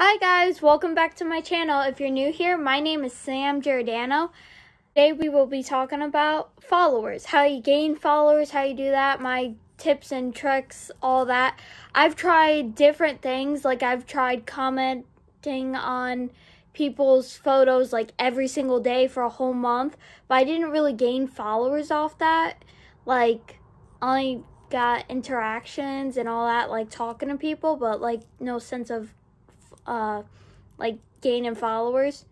Hi guys, welcome back to my channel. If you're new here, my name is Sam Giordano. Today we will be talking about followers, how you gain followers, how you do that, my tips and tricks, all that. I've tried different things, like I've tried commenting on people's photos like every single day for a whole month, but I didn't really gain followers off that. Like, I only got interactions and all that, like talking to people, but like no sense of like gaining followers.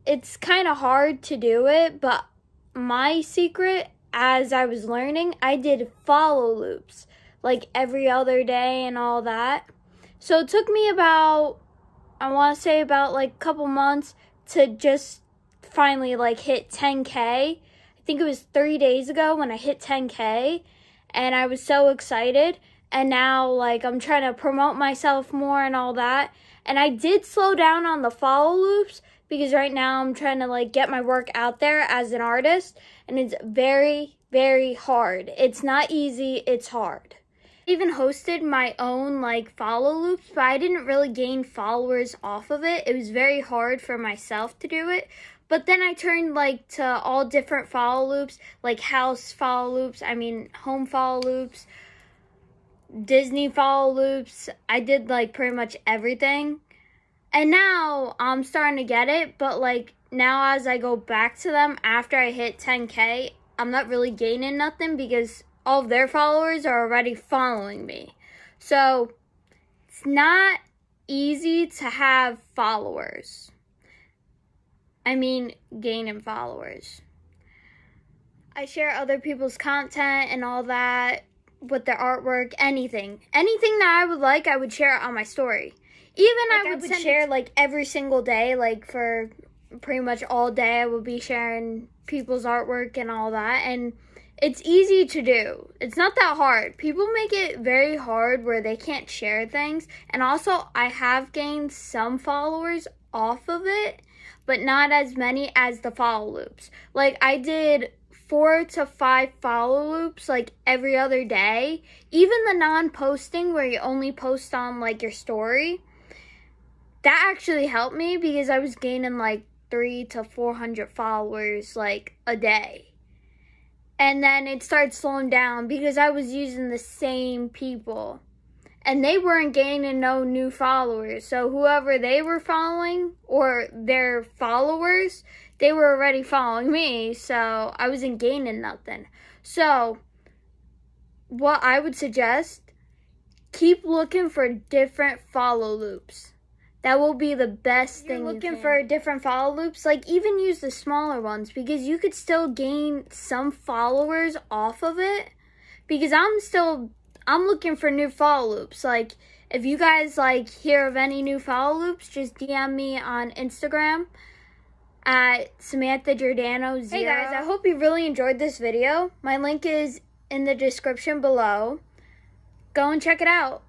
It's kind of hard to do it, but my secret, as I was learning, I did follow loops like every other day and all that. So it took me about, I want to say about like a couple months to just finally like hit 10K. I think it was 3 days ago when I hit 10K, and I was so excited. And now, like, I'm trying to promote myself more and all that. And I did slow down on the follow loops because right now I'm trying to, like, get my work out there as an artist. And it's very, very hard. It's not easy. It's hard. I even hosted my own, like, follow loops, but I didn't really gain followers off of it. It was very hard for myself to do it. But then I turned, like, to all different follow loops, like house follow loops, home follow loops, Disney follow loops. I did like pretty much everything, and now I'm starting to get it. But like now, as I go back to them after I hit 10K, I'm not really gaining nothing because all of their followers are already following me. So it's not easy to have followers. Gaining followers. I share other people's content and all that, with their artwork, anything that I would like, I would share it on my story. Even like I would share like every single day, like for pretty much all day I would be sharing people's artwork and all that. And it's easy to do. It's not that hard. People make it very hard where they can't share things. And also I have gained some followers off of it, but not as many as the follow loops. Like I did 4 to 5 follow loops like every other day. Even the non-posting where you only post on like your story, that actually helped me because I was gaining like 300 to 400 followers like a day. And then it started slowing down because I was using the same people and they weren't gaining no new followers. So whoever they were following or their followers, they were already following me, so I wasn't gaining nothing. So what I would suggest, keep looking for different follow loops. That will be the best thing. You're looking for different follow loops, like even use the smaller ones because you could still gain some followers off of it. Because I'm looking for new follow loops. Like if you guys like hear of any new follow loops, just DM me on Instagram at Samantha Giordano 0. Hey guys, I hope you really enjoyed this video. My link is in the description below. Go and check it out.